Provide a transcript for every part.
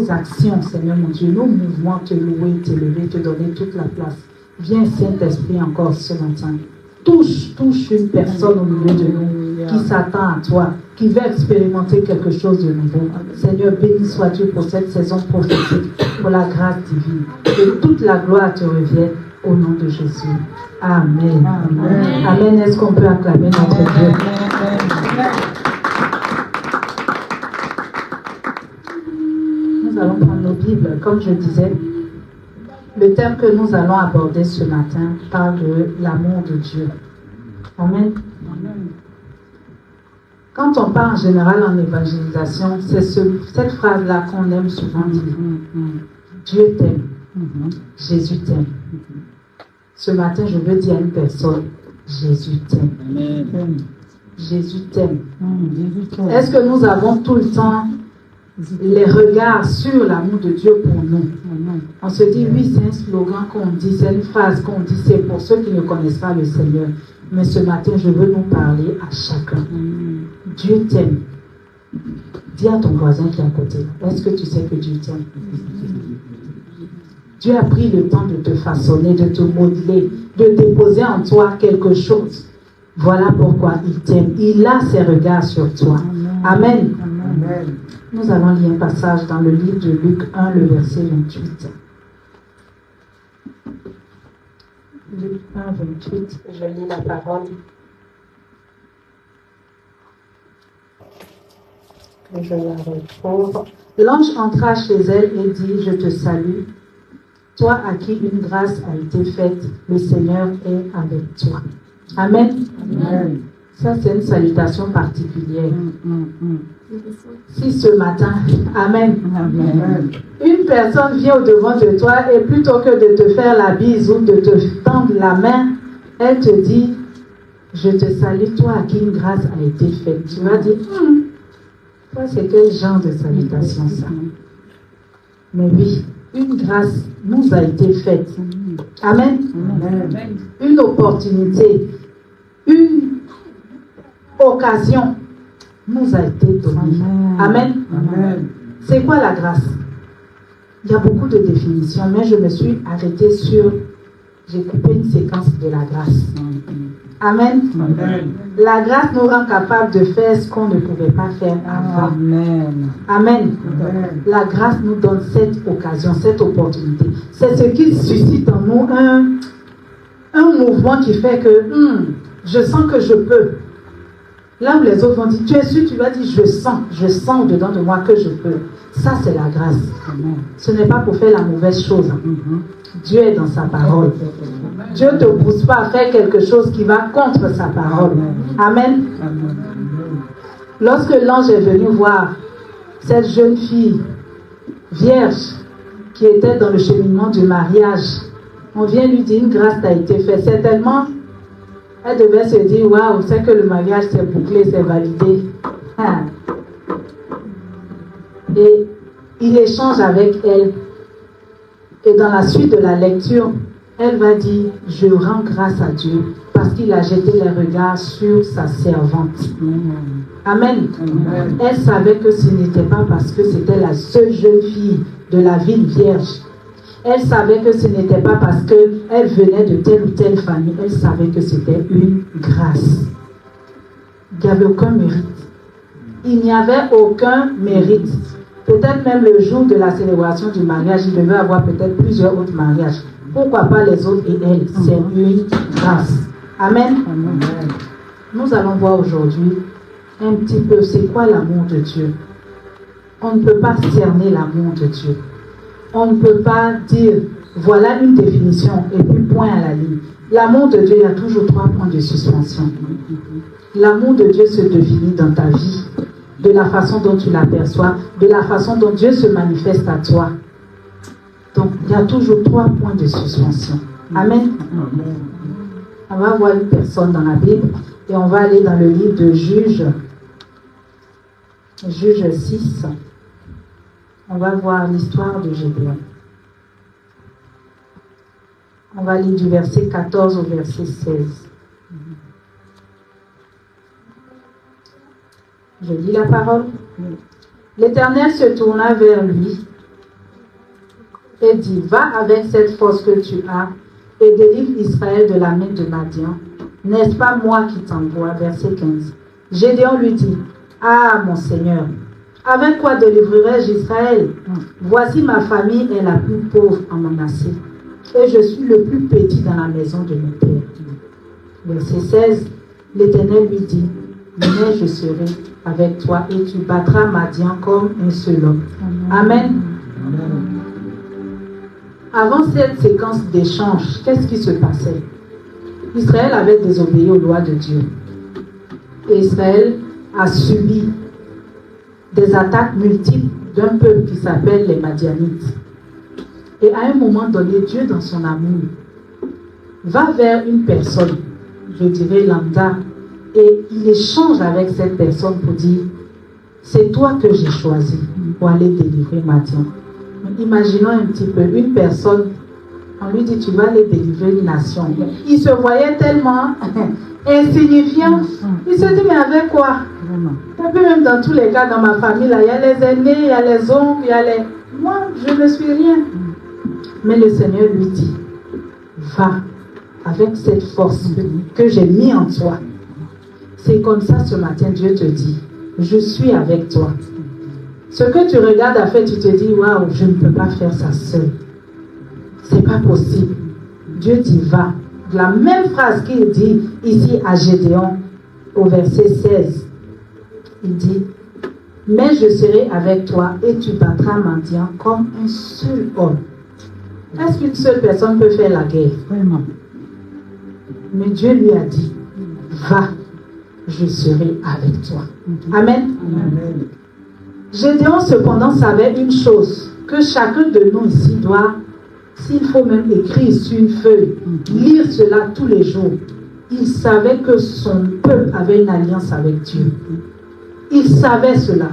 nos actions, Seigneur mon Dieu, nos mouvements, te louer, t'élever, te donner toute la place. Viens, Saint-Esprit, encore ce matin. Touche une personne au milieu de nous qui s'attend à toi, qui veut expérimenter quelque chose de nouveau. Seigneur, béni sois-tu pour cette saison prophétique, pour la grâce divine. Que toute la gloire te revienne au nom de Jésus. Amen. Amen. Amen. Est-ce qu'on peut acclamer notre Dieu? Nous allons prendre nos Bibles. Comme je disais, le thème que nous allons aborder ce matin parle de l'amour de Dieu. Amen. Quand on parle en général en évangélisation, c'est cette phrase-là qu'on aime souvent dire. Dieu t'aime. Jésus t'aime. Ce matin, je veux dire à une personne, Jésus t'aime. Jésus t'aime. Est-ce que nous avons tout le temps les regards sur l'amour de Dieu pour nous? On se dit, oui, c'est un slogan qu'on dit, c'est une phrase qu'on dit, c'est pour ceux qui ne connaissent pas le Seigneur. Mais ce matin, je veux nous parler à chacun. Dieu t'aime. Dis à ton voisin qui est à côté, est-ce que tu sais que Dieu t'aime? Dieu a pris le temps de te façonner, de te modeler, de déposer en toi quelque chose. Voilà pourquoi il t'aime. Il a ses regards sur toi. Amen. Amen. Nous allons lire un passage dans le livre de Luc 1, le verset 28. Luc 1, 28, je lis la parole. Que je la retrouve. L'ange entra chez elle et dit, je te salue, toi à qui une grâce a été faite, le Seigneur est avec toi. Amen. Amen. Ça, c'est une salutation particulière. Si ce matin, Amen. Amen, une personne vient au-devant de toi et plutôt que de te faire la bise ou de te tendre la main, elle te dit, je te salue, toi à qui une grâce a été faite. Tu vas dire, toi, c'est quel genre de salutation ça? Mais oui, une grâce nous a été faite. Amen. Amen. Une opportunité, une occasion nous a été donnée. Amen. Amen. C'est quoi la grâce? Il y a beaucoup de définitions, mais je me suis arrêtée sur, j'ai coupé une séquence de la grâce. Amen. Amen. La grâce nous rend capable de faire ce qu'on ne pouvait pas faire avant. Amen. Amen. Amen. La grâce nous donne cette occasion, cette opportunité. C'est ce qui suscite en nous un mouvement qui fait que je sens que je peux. Là où les autres vont dire, tu es sûr, tu vas dire, je sens dedans de moi que je peux. Ça, c'est la grâce. Amen. Ce n'est pas pour faire la mauvaise chose. Dieu est dans sa parole. Dieu ne te pousse pas à faire quelque chose qui va contre sa parole. Amen. Amen. Lorsque l'ange est venu voir cette jeune fille vierge qui était dans le cheminement du mariage, on vient lui dire, une grâce t'a été faite. Certainement, elle devait se dire, waouh, c'est que le mariage s'est bouclé, c'est validé. Et il échange avec elle. Et dans la suite de la lecture, elle va dire, je rends grâce à Dieu parce qu'il a jeté les regards sur sa servante. Amen. Amen. Elle savait que ce n'était pas parce que c'était la seule jeune fille de la ville vierge. Elle savait que ce n'était pas parce qu'elle venait de telle ou telle famille. Elle savait que c'était une grâce. Il n'y avait aucun mérite. Il n'y avait aucun mérite. Peut-être même le jour de la célébration du mariage, il devait avoir peut-être plusieurs autres mariages. Pourquoi pas les autres et elle? C'est une grâce. Amen. Amen. Nous allons voir aujourd'hui un petit peu c'est quoi l'amour de Dieu. On ne peut pas cerner l'amour de Dieu. On ne peut pas dire, voilà une définition et puis point à la ligne. L'amour de Dieu, il y a toujours 3 points de suspension. L'amour de Dieu se définit dans ta vie, de la façon dont tu l'aperçois, de la façon dont Dieu se manifeste à toi. Donc, il y a toujours 3 points de suspension. Amen. On va voir une personne dans la Bible et on va aller dans le livre de Juges 6. On va voir l'histoire de Gédéon. On va lire du verset 14 au verset 16. Je lis la parole. L'Éternel se tourna vers lui et dit, va avec cette force que tu as et délivre Israël de la main de Madian. N'est-ce pas moi qui t'envoie? Verset 15. Gédéon lui dit, ah mon Seigneur, avec quoi délivrerai-je Israël? Voici ma famille est la plus pauvre en Manassé, et je suis le plus petit dans la maison de mon père. Verset 16. L'Éternel lui dit, mais je serai avec toi et tu battras Madian comme un seul homme. Amen. Amen. Avant cette séquence d'échange, qu'est-ce qui se passait? Israël avait désobéi aux lois de Dieu. Et Israël a subi des attaques multiples d'un peuple qui s'appelle les Madianites. Et à un moment donné, Dieu, dans son amour, va vers une personne, je dirais lambda, et il échange avec cette personne pour dire, c'est toi que j'ai choisi pour aller délivrer Madian. Imaginons un petit peu, une personne, on lui dit, tu vas aller délivrer une nation. Il se voyait tellement insignifiant. Il se dit, mais avec quoi? Et puis même dans tous les cas, dans ma famille, là, il y a les aînés, il y a les oncles, il y a les... Moi, je ne suis rien. Mais le Seigneur lui dit, va avec cette force que j'ai mis en toi. C'est comme ça ce matin, Dieu te dit, je suis avec toi. Ce que tu regardes à faire, tu te dis, waouh, je ne peux pas faire ça seul. C'est pas possible. Dieu dit, va. La même phrase qu'il dit ici à Gédéon, au verset 16. Il dit, mais je serai avec toi et tu battras Madian comme un seul homme. Est-ce qu'une seule personne peut faire la guerre? Vraiment. Mais Dieu lui a dit, va, je serai avec toi. Amen. Amen. Gédéon cependant savait une chose, que chacun de nous ici doit, s'il faut même écrire sur une feuille, lire cela tous les jours. Il savait que son peuple avait une alliance avec Dieu. Il savait cela.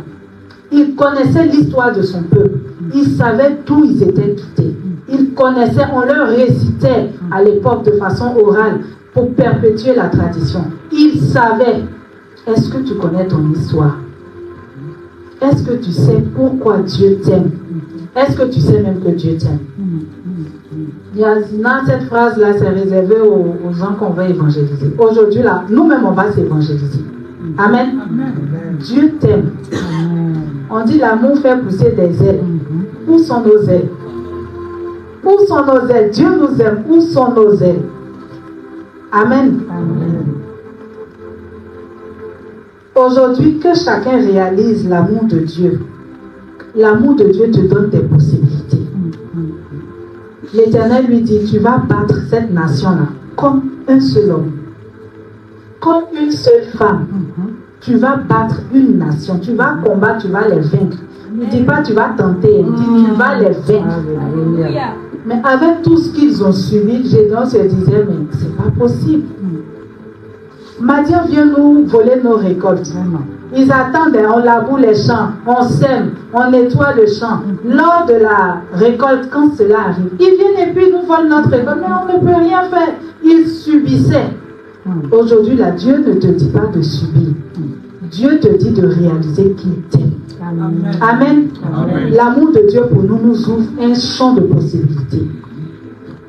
Il connaissait l'histoire de son peuple. Il savait d'où ils étaient quittés. Il connaissait, on leur récitait à l'époque de façon orale pour perpétuer la tradition. Il savait. Est-ce que tu connais ton histoire? Est-ce que tu sais pourquoi Dieu t'aime? Est-ce que tu sais même que Dieu t'aime? Dans cette phrase-là, c'est réservé aux gens qu'on va évangéliser. Aujourd'hui, là, nous-mêmes, on va s'évangéliser. Amen. Amen. Dieu t'aime. On dit l'amour fait pousser des ailes. Où sont nos ailes? Où sont nos ailes? Dieu nous aime. Où sont nos ailes? Amen. Amen. Aujourd'hui, que chacun réalise l'amour de Dieu. L'amour de Dieu te donne des possibilités. L'Éternel lui dit, tu vas battre cette nation-là comme un seul homme. Comme une seule femme. Tu vas battre une nation. Tu vas combattre, tu vas les vaincre. Ne dis pas tu vas tenter. Dis, tu vas les vaincre. Mais avec tout ce qu'ils ont subi, Gédéon se disait, mais c'est pas possible. Madian vient nous voler nos récoltes. Ils attendent, on laboure les champs, on sème, on nettoie le champ. Lors de la récolte, quand cela arrive, ils viennent et puis nous volent notre récolte, mais on ne peut rien faire. Ils subissaient. Aujourd'hui, là, Dieu ne te dit pas de subir. Dieu te dit de réaliser qu'il t'aime. Amen. Amen. Amen. L'amour de Dieu pour nous nous ouvre un champ de possibilités,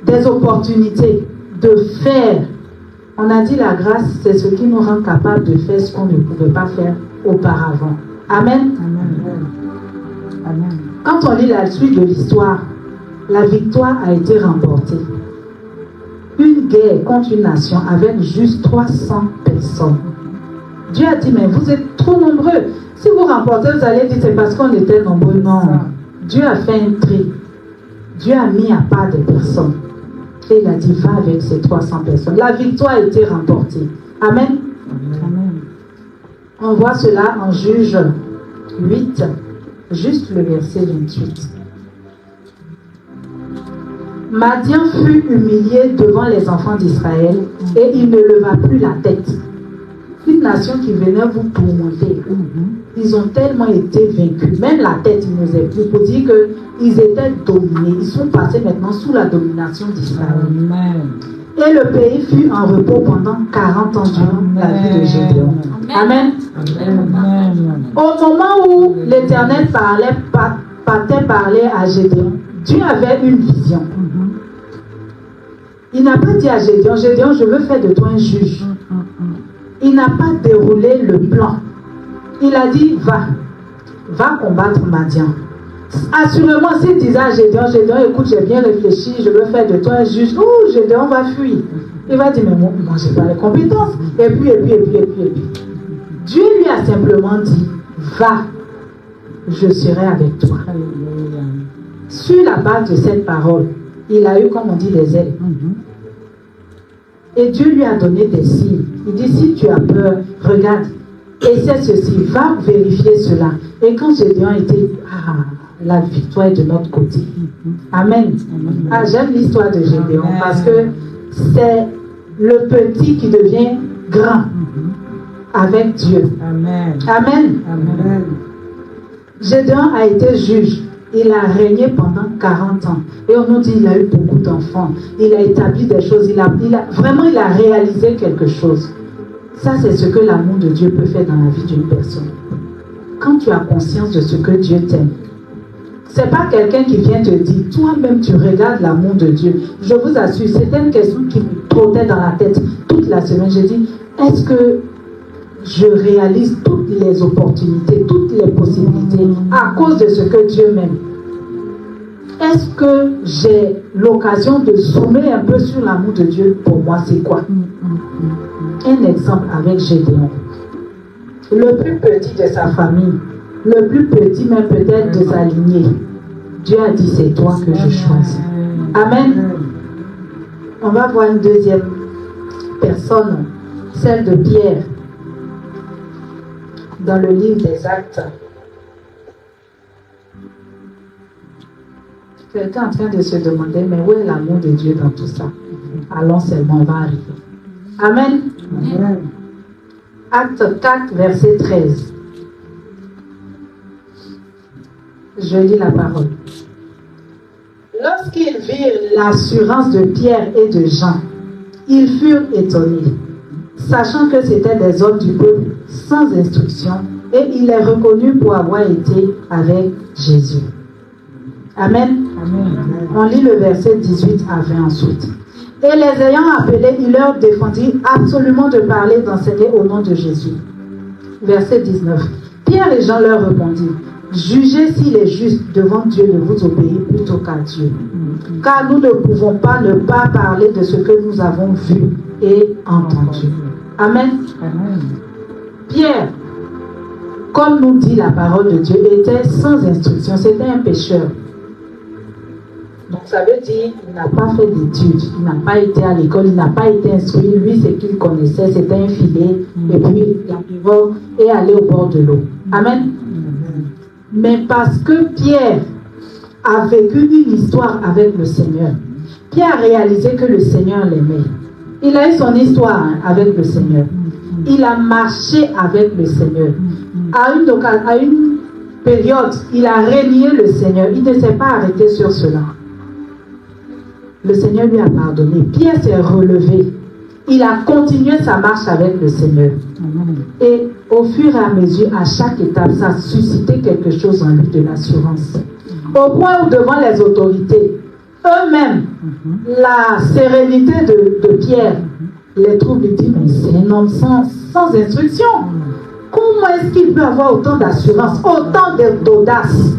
des opportunités de faire. On a dit la grâce, c'est ce qui nous rend capables de faire ce qu'on ne pouvait pas faire auparavant. Amen. Amen. Amen. Quand on lit la suite de l'histoire, la victoire a été remportée. Une guerre contre une nation avec juste 300 personnes. Dieu a dit, mais vous êtes trop nombreux. Si vous remportez, vous allez dire, c'est parce qu'on était nombreux. Non. Dieu a fait un tri. Dieu a mis à part des personnes. Et il a dit, va avec ces 300 personnes. La victoire a été remportée. Amen. Amen. On voit cela en Juge 8, juste le verset 28. Madian fut humilié devant les enfants d'Israël et il ne leva plus la tête. Une nation qui venait vous tourmenter. Ils ont tellement été vaincus. Même la tête, ils n'osaient plus. Pour dire qu'ils étaient dominés. Ils sont passés maintenant sous la domination d'Israël. Et le pays fut en repos pendant 40 ans durant la vie de Gédéon. Amen. Amen. Au moment où l'Éternel parlait à Gédéon, Dieu avait une vision. Il n'a pas dit à Gédéon, Gédéon, je veux faire de toi un juge. Il n'a pas déroulé le plan. Il a dit, va combattre Madian. Assurément, s'il disait à Gédéon, Gédéon, écoute, j'ai bien réfléchi, je veux faire de toi un juge. Oh, Gédéon va fuir. Il va dire, mais moi, je n'ai pas les compétences. Et puis. Dieu lui a simplement dit, va, je serai avec toi. Sur la base de cette parole, il a eu, comme on dit, des ailes. Et Dieu lui a donné des signes. Il dit, si tu as peur, regarde, essaie ceci, va vérifier cela. Et quand Gédéon était, la victoire est de notre côté. Amen. J'aime l'histoire de Gédéon parce que c'est le petit qui devient grand avec Dieu. Amen. Gédéon a été juge. Il a régné pendant 40 ans. Et on nous dit qu'il a eu beaucoup d'enfants. Il a établi des choses. Il a réalisé quelque chose. Ça, c'est ce que l'amour de Dieu peut faire dans la vie d'une personne. Quand tu as conscience de ce que Dieu t'aime, c'est pas quelqu'un qui vient te dire, toi-même tu regardes l'amour de Dieu. Je vous assure, c'était une question qui me trottait dans la tête toute la semaine. J'ai dit, est-ce que je réalise toutes les opportunités, toutes les possibilités à cause de ce que Dieu m'aime? Est-ce que j'ai l'occasion de zoomer un peu sur l'amour de Dieu? Pour moi, c'est quoi? Un exemple avec Gédéon. Le plus petit de sa famille, le plus petit même peut-être de sa lignée. Dieu a dit, c'est toi que je choisis. Amen. On va voir une deuxième personne, celle de Pierre, dans le livre des Actes. Quelqu'un est en train de se demander, mais où est l'amour de Dieu dans tout ça? Allons seulement, on va arriver. Amen. Amen. Acte 4, verset 13. Je lis la parole. Lorsqu'ils virent l'assurance de Pierre et de Jean, ils furent étonnés, sachant que c'étaient des hommes du peuple sans instruction, et il les reconnut pour avoir été avec Jésus. Amen. Amen. On lit le verset 18 à 20 ensuite. Et les ayant appelés, il leur défendit absolument de parler, d'enseigner au nom de Jésus. Verset 19. Pierre et Jean leur répondirent, jugez s'il est juste devant Dieu de vous obéir plutôt qu'à Dieu. Car nous ne pouvons pas ne pas parler de ce que nous avons vu et entendu. Amen. Amen. Pierre, comme nous dit la parole de Dieu, était sans instruction. C'était un pécheur. Donc ça veut dire qu'il n'a pas fait d'études, il n'a pas été à l'école, il n'a pas été instruit. Lui, ce qu'il connaissait, c'était un filet, et puis la pivot et aller au bord de l'eau. Amen. Mais parce que Pierre a vécu une histoire avec le Seigneur, Pierre a réalisé que le Seigneur l'aimait. Il a eu son histoire avec le Seigneur. Il a marché avec le Seigneur. À une période, il a renié le Seigneur. Il ne s'est pas arrêté sur cela. Le Seigneur lui a pardonné. Pierre s'est relevé. Il a continué sa marche avec le Seigneur. Et au fur et à mesure, à chaque étape, ça a suscité quelque chose en lui de l'assurance. Au point où devant les autorités, eux-mêmes, la sérénité de Pierre, les trouvent, ils disent, mais c'est un homme sans instruction. Comment est-ce qu'il peut avoir autant d'assurance, autant d'audace?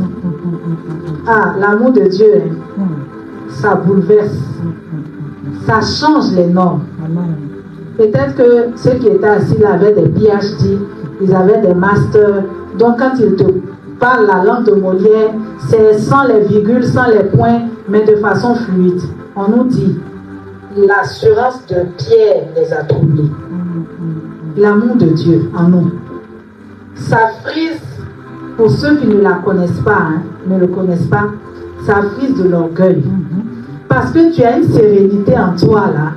L'amour de Dieu, ça bouleverse, ça change les normes. Peut-être que ceux qui étaient assis là avaient des PhD, ils avaient des masters. Donc quand ils te parlent la langue de Molière, c'est sans les virgules, sans les points, mais de façon fluide. On nous dit, l'assurance de Pierre les a troublés. L'amour de Dieu en nous. Ça frise, pour ceux qui ne la connaissent pas, ne le connaissent pas, ça frise de l'orgueil. Parce que tu as une sérénité en toi là.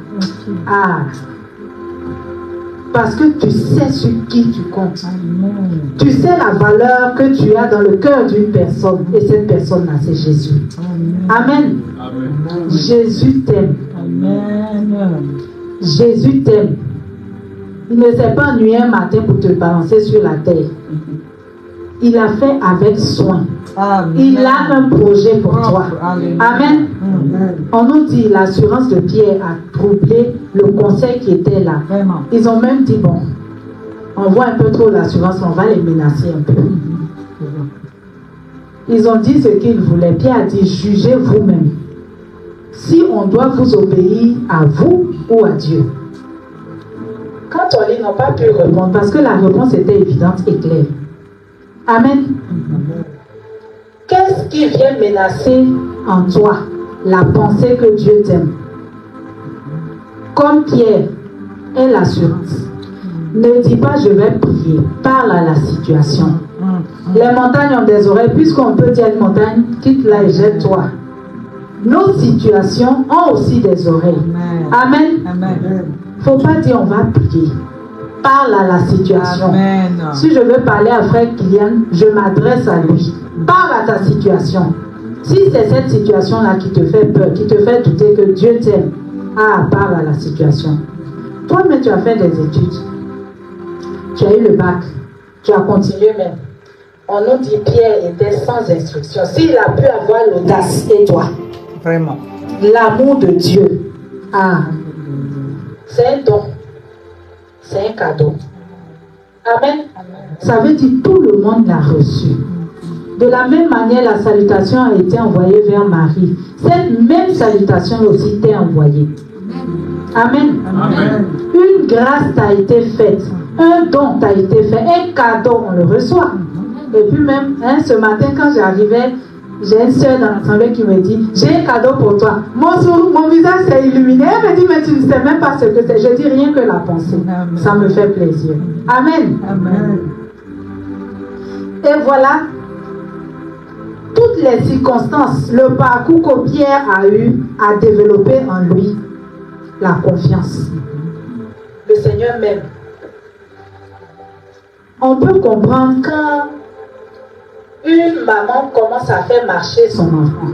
Parce que tu sais sur qui tu comptes. Tu sais la valeur que tu as dans le cœur d'une personne. Et cette personne-là, c'est Jésus. Amen. Amen. Jésus t'aime. Jésus t'aime. Il ne s'est pas ennuyé un matin pour te balancer sur la terre. il a fait avec soin. Amen. Il a un projet pour toi. Amen. Amen. Amen. On nous dit l'assurance de Pierre a troublé le conseil qui était là. Vraiment. Ils ont même dit, bon, on voit un peu trop l'assurance, on va les menacer un peu. Ils ont dit ce qu'ils voulaient. Pierre a dit, jugez vous-même. Si on doit vous obéir à vous ou à Dieu. Quand on lit, ils n'ont pas pu répondre parce que la réponse était évidente et claire. Amen. Qu'est-ce qui vient menacer en toi la pensée que Dieu t'aime? Comme Pierre est l'assurance. Ne dis pas je vais prier. Parle à la situation. Les montagnes ont des oreilles. Puisqu'on peut dire à une montagne, quitte-la et jette-toi. Nos situations ont aussi des oreilles. Amen. Amen. Faut pas dire on va prier. Parle à la situation. Amen. Si je veux parler à frère Kylian, je m'adresse à lui. Parle à ta situation. Si c'est cette situation-là qui te fait peur, qui te fait douter que Dieu t'aime, parle à la situation. Toi-même, tu as fait des études. Tu as eu le bac. Tu as continué même. On nous dit Pierre était sans instruction. S'il a pu avoir l'audace, et toi? Vraiment. L'amour de Dieu. C'est un don. C'est un cadeau. Amen. Ça veut dire tout le monde l'a reçu. De la même manière, la salutation a été envoyée vers Marie. Cette même salutation aussi t'est envoyée. Amen. Amen. Une grâce t'a été faite. Un don t'a été fait. Un cadeau, on le reçoit. Et puis même, ce matin, quand j'arrivais, j'ai une soeur dans l'assemblée qui me dit, j'ai un cadeau pour toi. Mon visage s'est illuminé. Elle me dit, mais tu ne sais même pas ce que c'est. Je dis rien que la pensée. Amen. Ça me fait plaisir. Amen. Amen. Et voilà, toutes les circonstances, le parcours que Pierre a eu, a développé en lui la confiance. Le Seigneur m'aime. On peut comprendre quand une maman commence à faire marcher son enfant.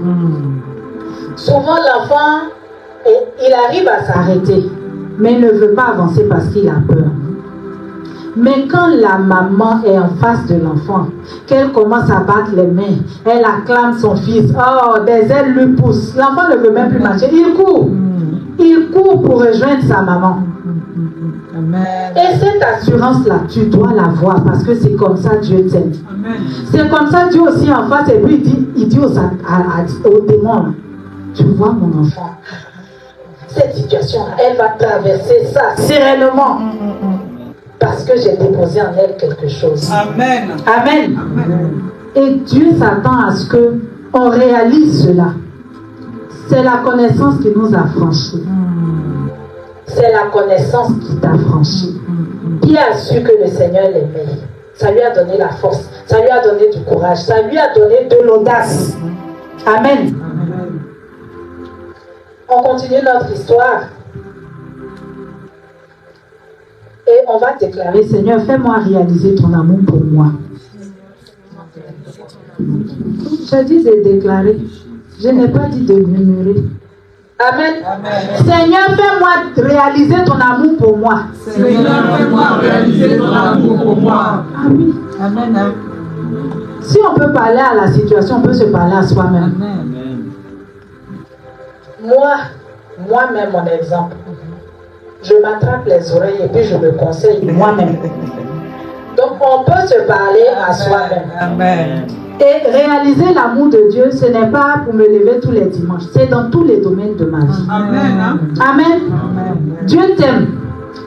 Souvent l'enfant, il arrive à s'arrêter, mais il ne veut pas avancer parce qu'il a peur. Mais quand la maman est en face de l'enfant, qu'elle commence à battre les mains, elle acclame son fils, des ailes lui poussent, l'enfant ne veut même plus marcher, il court. Il court pour rejoindre sa maman. Amen. Et cette assurance-là, tu dois la voir parce que c'est comme ça Dieu t'aime. C'est comme ça Dieu aussi en face et puis il dit aux démons, tu vois mon enfant, cette situation-là, elle va traverser ça sereinement parce que j'ai déposé en elle quelque chose. Amen. Amen. Amen. Et Dieu s'attend à ce qu'on réalise cela. C'est la connaissance qui nous a franchis. C'est la connaissance qui t'a franchi. Pierre a su que le Seigneur l'aimait. Ça lui a donné la force. Ça lui a donné du courage. Ça lui a donné de l'audace. Amen. Amen. On continue notre histoire. Et on va déclarer, Seigneur, fais-moi réaliser ton amour pour moi. Je dis de déclarer. Je n'ai pas dit de murmurer. Amen. Amen. Seigneur, fais-moi réaliser ton amour pour moi. Seigneur, fais-moi réaliser ton amour pour moi. Amen. Amen. Si on peut parler à la situation, on peut se parler à soi-même. Amen. Moi-même, mon exemple, je m'attrape les oreilles et puis je me conseille moi-même. Donc, on peut se parler à soi-même. Amen. Et réaliser l'amour de Dieu, ce n'est pas pour me lever tous les dimanches. C'est dans tous les domaines de ma vie. Amen. Amen. Dieu t'aime.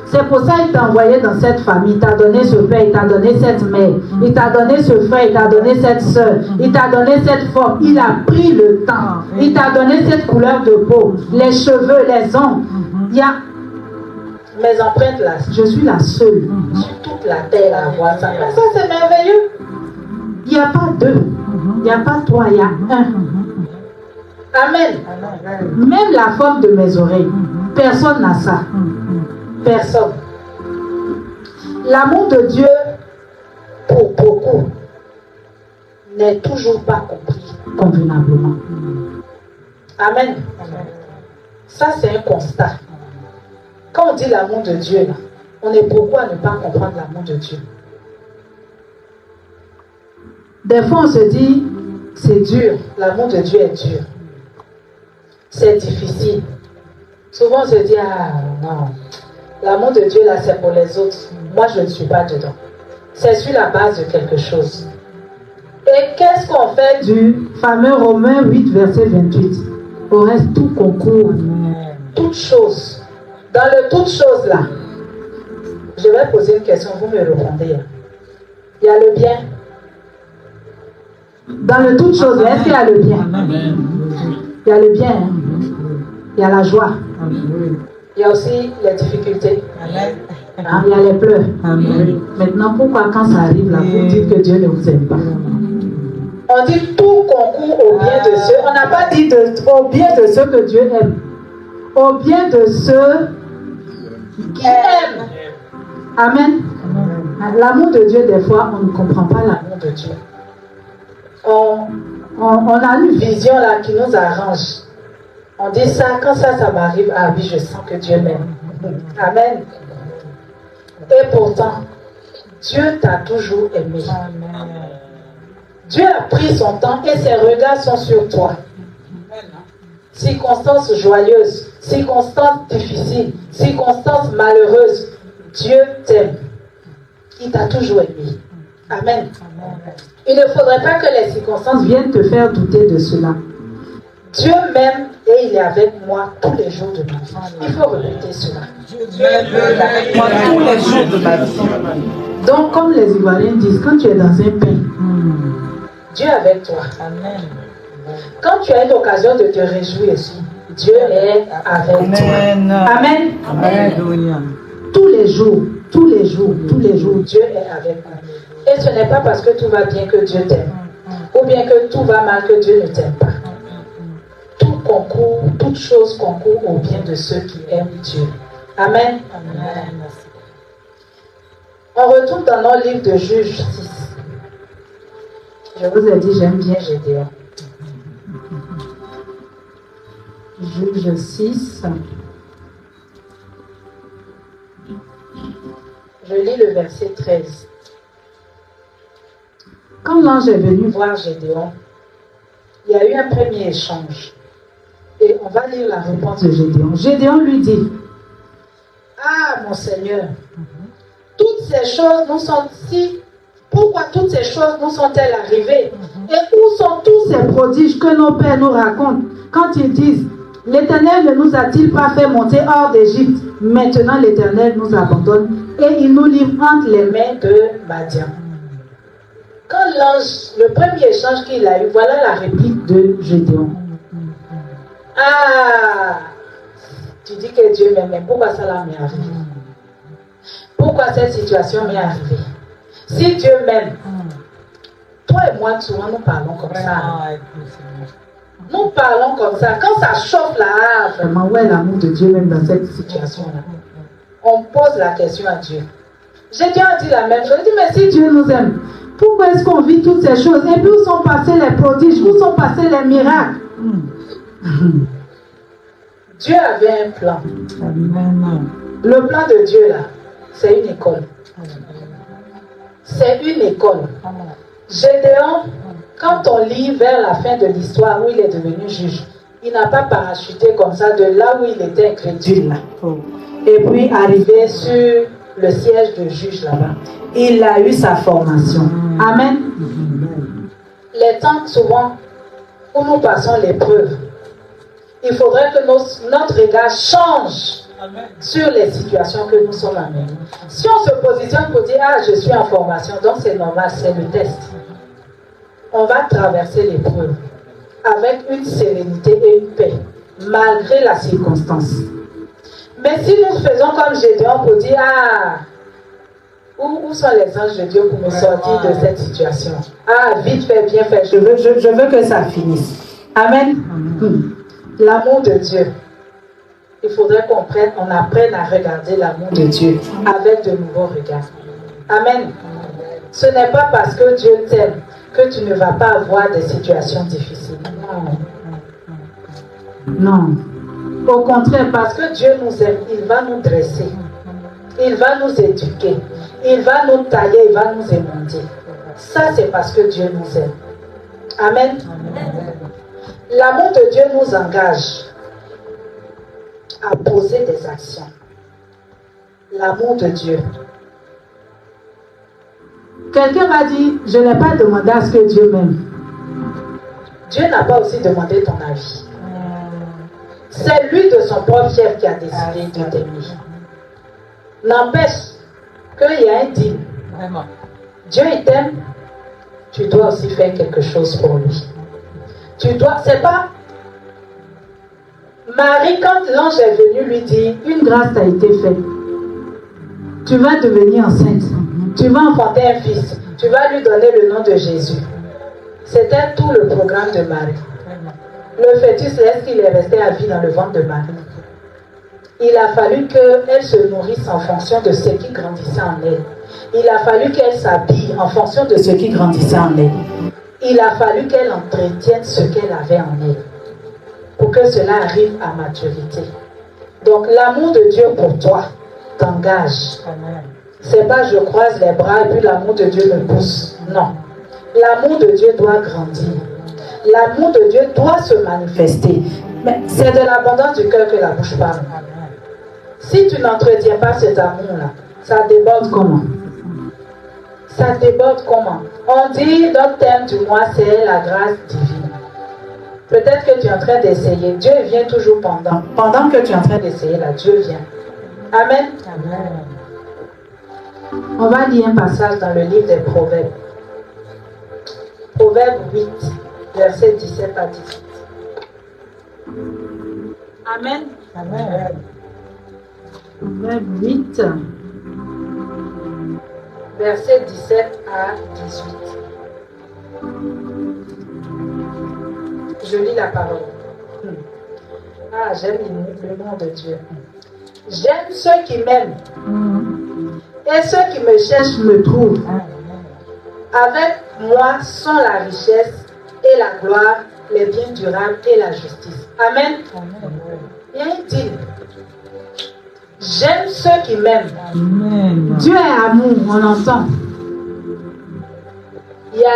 C'est pour ça qu'il t'a envoyé dans cette famille. Il t'a donné ce père, il t'a donné cette mère. Il t'a donné ce frère, il t'a donné cette soeur. Il t'a donné cette forme. Il a pris le temps. Il t'a donné cette couleur de peau. Les cheveux, les ongles. Il y a mes empreintes là. Je suis la seule sur toute la terre à avoir ça. Mais ça, c'est merveilleux. Il n'y a pas deux. Il n'y a pas trois. Il y a un. Amen. Même la forme de mes oreilles. Personne n'a ça. Personne. L'amour de Dieu, pour beaucoup, n'est toujours pas compris convenablement. Amen. Ça, c'est un constat. Quand on dit l'amour de Dieu, on est beaucoup à ne pas comprendre l'amour de Dieu. Des fois, on se dit, c'est dur, l'amour de Dieu est dur. C'est difficile. Souvent, on se dit, ah non, l'amour de Dieu, là, c'est pour les autres. Moi, je ne suis pas dedans. C'est sur la base de quelque chose. Et qu'est-ce qu'on fait du fameux Romains 8, verset 28? Au reste, tout concourt, toute chose. Dans le toute chose là, je vais poser une question, vous me répondez. Il y a le bien. Dans le toute chose, est-ce qu'il y a le bien? Il y a le bien. Hein? Il y a la joie. Il y a aussi les difficultés. Hein? Il y a les pleurs. Maintenant, pourquoi quand ça arrive là, vous dites que Dieu ne vous aime pas? On dit tout concourt au bien de ceux. On n'a pas dit au bien de ceux que Dieu aime. Au bien de ceux qui aiment. Amen. L'amour de Dieu, des fois, on ne comprend pas l'amour de Dieu. On a une vision là qui nous arrange. On dit ça, quand ça m'arrive, ah oui, je sens que Dieu m'aime. Amen. Et pourtant, Dieu t'a toujours aimé. Dieu a pris son temps et ses regards sont sur toi. Circonstances joyeuses, circonstances difficiles, circonstances malheureuses, Dieu t'aime. Il t'a toujours aimé. Amen. Il ne faudrait pas que les circonstances viennent te faire douter de cela. Dieu m'aime et il est avec moi tous les jours de ma vie. Il faut répéter cela. Dieu est avec moi tous les jours de ma vie. Donc, comme les Ivoiriens disent, quand tu es dans un pays, Dieu est avec toi. Amen. Quand tu as une occasion de te réjouir aussi, Dieu est avec toi. Amen. Amen. Tous les jours, Dieu est avec nous. Et ce n'est pas parce que tout va bien que Dieu t'aime. Ou bien que tout va mal que Dieu ne t'aime pas. Tout concourt, toute chose concourt au bien de ceux qui aiment Dieu. Amen. Amen. On retourne dans nos livres de Juges 6. Je vous ai dit, j'aime bien Gédéon. Juges 6. Je lis le verset 13. Quand l'ange est venu voir Gédéon, il y a eu un premier échange. Et on va lire la réponse de Gédéon. Gédéon lui dit, ah mon Seigneur, toutes ces choses nous sont-elles pourquoi toutes ces choses nous sont-elles arrivées? Et où sont tous ces prodiges que nos pères nous racontent quand ils disent, l'Éternel ne nous a-t-il pas fait monter hors d'Égypte? Maintenant l'Éternel nous abandonne et il nous livre entre les mains de Madian. Quand l'ange, le premier échange qu'il a eu, voilà la réplique de Gédéon. Ah, tu dis que Dieu m'aime, mais pourquoi ça là m'est arrivé? Pourquoi cette situation m'est arrivée? Si Dieu m'aime, toi et moi, souvent nous parlons comme ça. Nous parlons comme ça. Quand ça chauffe là, vraiment, où est l'amour de Dieu même dans cette situation-là? On pose la question à Dieu. Gédéon a dit la même chose. Il dit, mais si Dieu nous aime, pourquoi est-ce qu'on vit toutes ces choses? Et puis où sont passés les prodiges? Où sont passés les miracles? Dieu avait un plan. Le plan de Dieu là, c'est une école. C'est une école. Gédéon, quand on lit vers la fin de l'histoire où il est devenu juge, il n'a pas parachuté comme ça de là où il était incrédule. Et puis arrivé sur le siège de juge là-bas. Il a eu sa formation. Amen. Les temps souvent où nous passons l'épreuve, il faudrait que notre regard change sur les situations que nous sommes amenés. Si on se positionne pour dire, ah, je suis en formation, donc c'est normal, c'est le test. On va traverser l'épreuve avec une sérénité et une paix, malgré la circonstance. Mais si nous faisons comme Gédéon pour dire, ah, où sont les anges de Dieu pour me sortir de cette situation? Ah, vite fait, bien fait, je veux que ça finisse. Amen. L'amour de Dieu. Il faudrait qu'on apprenne à regarder l'amour de Dieu avec de nouveaux regards. Amen. Ce n'est pas parce que Dieu t'aime que tu ne vas pas avoir des situations difficiles. Non. Au contraire, parce que Dieu nous aime, il va nous dresser. Il va nous éduquer. Il va nous tailler, il va nous émonder. Ça, c'est parce que Dieu nous aime. Amen. L'amour de Dieu nous engage à poser des actions. L'amour de Dieu. Quelqu'un m'a dit, je n'ai pas demandé à ce que Dieu m'aime. Dieu n'a pas aussi demandé ton avis. C'est lui de son propre chef qui a décidé de t'aimer. N'empêche qu'il y a un deal. Vraiment. Dieu il t'aime, tu dois aussi faire quelque chose pour lui. Tu dois, c'est pas... Marie, quand l'ange est venu lui dire, une grâce t'a été faite. Tu vas devenir enceinte. Tu vas enfanter un fils. Tu vas lui donner le nom de Jésus. C'était tout le programme de Marie. Le fœtus, est-ce qu'il est resté à vie dans le ventre de Marie? Il a fallu qu'elle se nourrisse en fonction de ce qui grandissait en elle. Il a fallu qu'elle s'habille en fonction de ce qui grandissait en elle. Il a fallu qu'elle entretienne ce qu'elle avait en elle pour que cela arrive à maturité. Donc l'amour de Dieu pour toi t'engage. C'est pas je croise les bras et puis l'amour de Dieu me pousse. Non. L'amour de Dieu doit grandir. L'amour de Dieu doit se manifester. Mais c'est de l'abondance du cœur que la bouche parle. Si tu n'entretiens pas cet amour-là, ça déborde comment? Ça déborde comment? On dit notre thème du mois, c'est la grâce divine. Peut-être que tu es en train d'essayer. Dieu vient toujours pendant. Pendant que tu es en train d'essayer, là, Dieu vient. Amen. Amen. On va lire un passage dans le livre des Proverbes. Proverbe 8, versets 17 à 18. Amen. Amen. Proverbe 8, versets 17 à 18. Je lis la parole. Ah, j'aime le nom de Dieu. J'aime ceux qui m'aiment. Et ceux qui me cherchent me trouvent. Avec moi sont la richesse et la gloire, les biens durables et la justice. Amen. Bien dit. J'aime ceux qui m'aiment. Dieu est amour, on entend. Il y a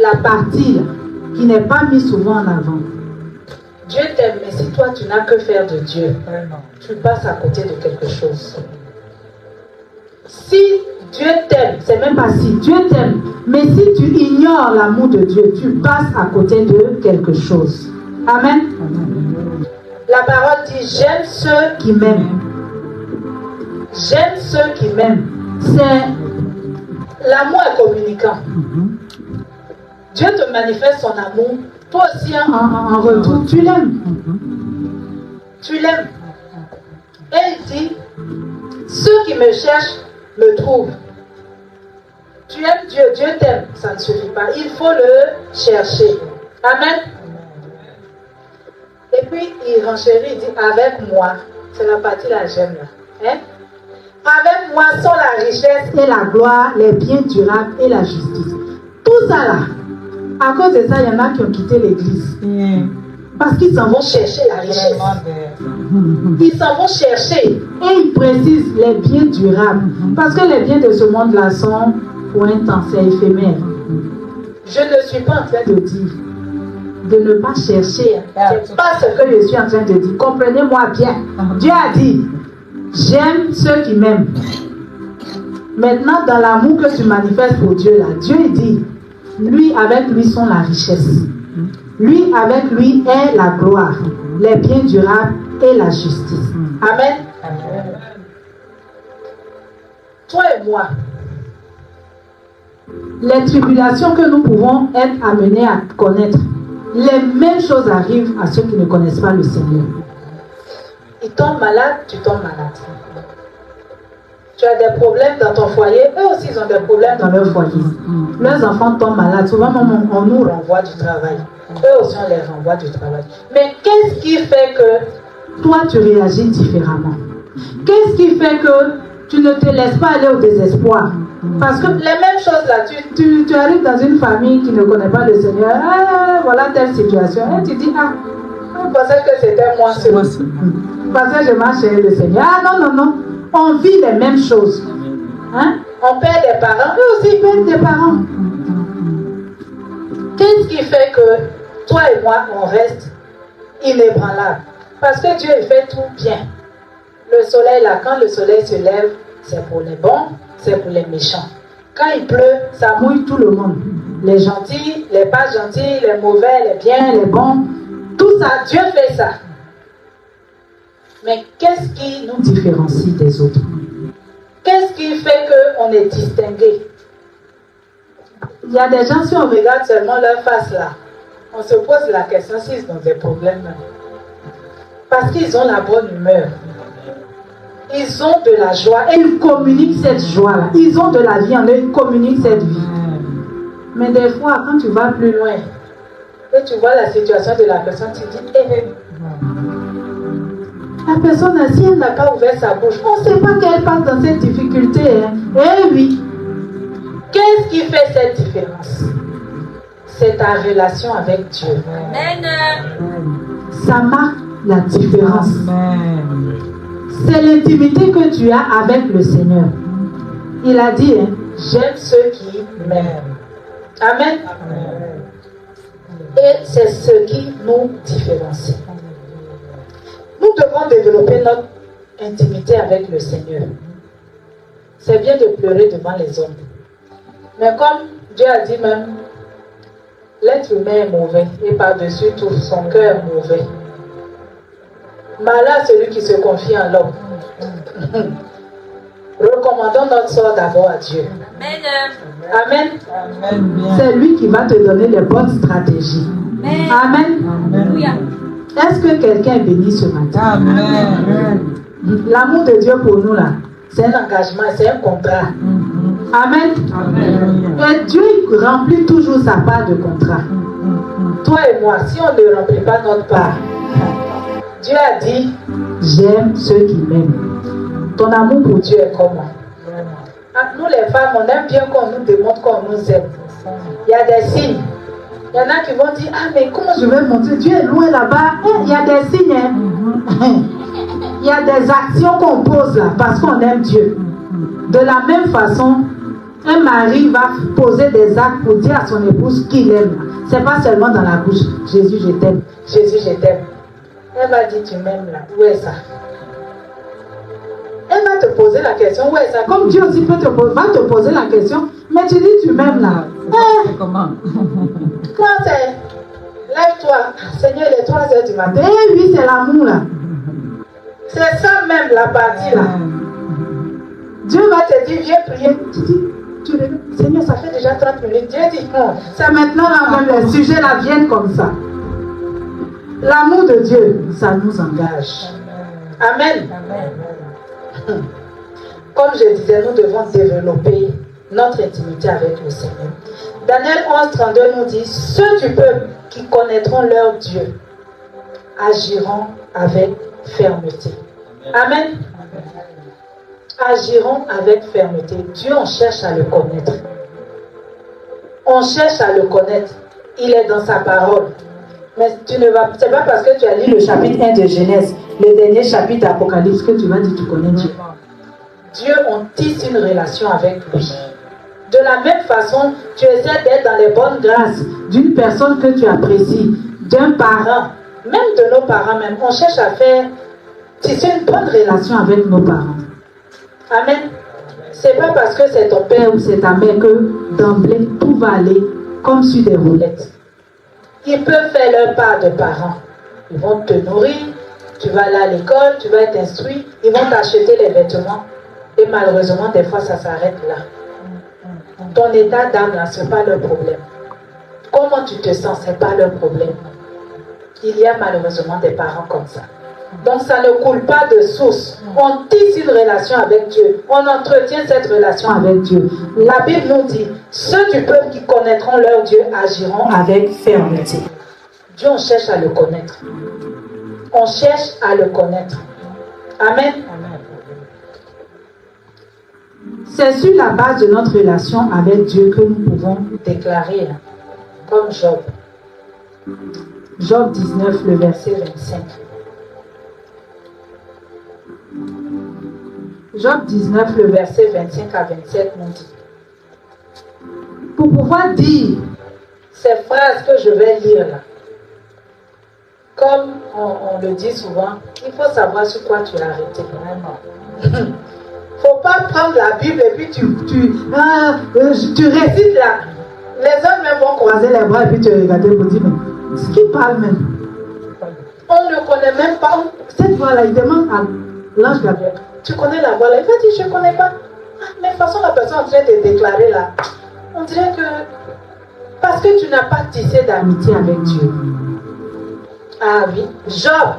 la partie là, qui n'est pas mise souvent en avant. Dieu t'aime, mais si toi tu n'as que faire de Dieu, tu passes à côté de quelque chose. Si Dieu t'aime, c'est même pas si Dieu t'aime, mais si tu ignores l'amour de Dieu, tu passes à côté de quelque chose. Amen. La parole dit, j'aime ceux qui m'aiment. J'aime ceux qui m'aiment. C'est l'amour est communicant. Dieu te manifeste son amour. Toi aussi, en retour, tu l'aimes. Tu l'aimes. Et il dit, ceux qui me cherchent me trouvent. Tu aimes Dieu, Dieu t'aime. Ça ne suffit pas. Il faut le chercher. Amen. Et puis, il renchérit, il dit, avec moi. C'est la partie là, j'aime là. Hein? Avec moi sont la richesse et la gloire, les biens durables et la justice. Tout ça là, à cause de ça, il y en a qui ont quitté l'église. Parce qu'ils s'en vont chercher la richesse. Ils s'en vont chercher. Et ils précisent les biens durables. Parce que les biens de ce monde-là sont pour un temps, c'est éphémère. Je ne suis pas en train de dire de ne pas chercher. C'est pas ce que je suis en train de dire. Comprenez-moi bien. Dieu a dit, j'aime ceux qui m'aiment. Maintenant, dans l'amour que tu manifestes pour Dieu, là, Dieu dit, lui, avec lui sont la richesse. Lui, avec lui est la gloire, les biens durables et la justice. Amen. Amen. Toi et moi, les tribulations que nous pouvons être amenés à connaître, les mêmes choses arrivent à ceux qui ne connaissent pas le Seigneur. Ils tombent malades, tu tombes malade. Tu as des problèmes dans ton foyer, eux aussi ils ont des problèmes dans leur foyer. Leurs enfants tombent malades, souvent on nous renvoie du travail. Eux aussi on les renvoie du travail. Mais qu'est-ce qui fait que toi tu réagis différemment? Qu'est-ce qui fait que tu ne te laisses pas aller au désespoir? Parce que les mêmes choses là, tu arrives dans une famille qui ne connaît pas le Seigneur, voilà telle situation, et tu dis, je pensais que c'était moi seul. Parce que je marche avec le Seigneur. Non. On vit les mêmes choses. Hein? On perd des parents, eux aussi ils perdent des parents. Qu'est-ce qui fait que toi et moi, on reste inébranlables? Parce que Dieu fait tout bien. Le soleil, là, quand le soleil se lève, c'est pour les bons, c'est pour les méchants. Quand il pleut, ça mouille tout le monde. Les gentils, les pas gentils, les mauvais, les biens, les bons. Tout ça, Dieu fait ça. Mais qu'est-ce qui nous différencie des autres? Qu'est-ce qui fait qu'on est distingué? Il y a des gens, si on regarde seulement leur face là, on se pose la question s'ils ont des problèmes. Parce qu'ils ont la bonne humeur. Ils ont de la joie et ils communiquent cette joie-là. Ils ont de la vie en eux, ils communiquent cette vie. Mais des fois, quand tu vas plus loin et tu vois la situation de la personne, tu dis, la personne, si elle n'a pas ouvert sa bouche, on ne sait pas qu'elle passe dans cette difficulté. Hein. Eh oui. Qu'est-ce qui fait cette différence? C'est ta relation avec Dieu. Amen. Ça marque la différence. Amen. C'est l'intimité que tu as avec le Seigneur. Il a dit, hein, j'aime ceux qui m'aiment. Amen. Amen. Et c'est ce qui nous différencie. Nous devons développer notre intimité avec le Seigneur. C'est bien de pleurer devant les hommes. Mais comme Dieu a dit même, l'être humain est mauvais et par-dessus tout, son cœur est mauvais. Malheur celui qui se confie en l'homme. Recommandons notre sort d'abord à Dieu. Amen. Amen. C'est lui qui va te donner les bonnes stratégies. Amen. Amen. Est-ce que quelqu'un est béni ce matin? Amen. L'amour de Dieu pour nous là, c'est un engagement, c'est un contrat. Amen. Amen. Et Dieu remplit toujours sa part de contrat. Toi et moi, si on ne remplit pas notre part, Dieu a dit, j'aime ceux qui m'aiment. Ton amour pour Dieu est comment? Nous les femmes, on aime bien qu'on nous démontre qu'on nous aime. Il y a des signes. Il y en a qui vont dire, ah mais comment je vais montrer? Dieu est loin là-bas. Il y a des signes. Hein? Il y a des actions qu'on pose là parce qu'on aime Dieu. De la même façon, un mari va poser des actes pour dire à son épouse qu'il aime. Ce n'est pas seulement dans la bouche. Jésus, je t'aime. Jésus, je t'aime. Elle va dire, tu m'aimes là. Où est ça? Elle va te poser la question, où est ça? Comme Dieu aussi va te poser la question, mais tu dis, tu m'aimes là. Comment? Quand c'est, lève-toi, Seigneur, il est 3h du matin. Eh oui, c'est l'amour là. C'est ça même la partie là. Dieu va te dire, viens prier. Tu dis, Seigneur, ça fait déjà 30 minutes. Dieu dit, non, c'est maintenant là même les sujets là viennent comme ça. L'amour de Dieu, ça nous engage. Amen. Amen. Comme je disais, nous devons développer notre intimité avec le Seigneur. Daniel 11:32 nous dit, ceux du peuple qui connaîtront leur Dieu agiront avec fermeté. Amen. Agiront avec fermeté. Dieu, on cherche à le connaître. On cherche à le connaître. Il est dans sa parole. Mais tu ne vas, c'est pas parce que tu as lu le chapitre 1 de Genèse, le dernier chapitre d'Apocalypse, que tu vas dire que tu connais Dieu. Dieu, on tisse une relation avec lui. De la même façon, tu essaies d'être dans les bonnes grâces d'une personne que tu apprécies, d'un parent, même de nos parents même. On cherche à faire tisser une bonne relation avec nos parents. Amen. C'est pas parce que c'est ton père ou c'est ta mère que d'emblée tout va aller comme sur des roulettes. Ils peuvent faire leur part de parents. Ils vont te nourrir, tu vas aller à l'école, tu vas être instruit, ils vont t'acheter les vêtements. Et malheureusement, des fois, ça s'arrête là. Ton état d'âme, là, ce n'est pas leur problème. Comment tu te sens, ce n'est pas leur problème. Il y a malheureusement des parents comme ça. Donc, ça ne coule pas de source. On tisse une relation avec Dieu. On entretient cette relation avec Dieu. La Bible nous dit, ceux du peuple qui connaîtront leur Dieu agiront avec fermeté. Dieu, on cherche à le connaître. On cherche à le connaître. Amen. C'est sur la base de notre relation avec Dieu que nous pouvons déclarer, comme Job. Job 19, le verset 25. Job 19, le verset 25 à 27 nous dit, pour pouvoir dire ces phrases que je vais lire là, comme on le dit souvent, il faut savoir sur quoi tu as arrêté. Il ne faut pas prendre la Bible et puis tu récites là. Les hommes même vont croiser les bras et puis tu regardes pour dire, mais ce qui parle même. On ne connaît même pas. Cette voix-là, il demande à l'ange Gabriel, tu connais la voix là? Il va dire, je ne connais pas. Mais de toute façon, la personne en train de déclarer là, on dirait que parce que tu n'as pas tissé d'amitié avec Dieu. Ah oui, Job,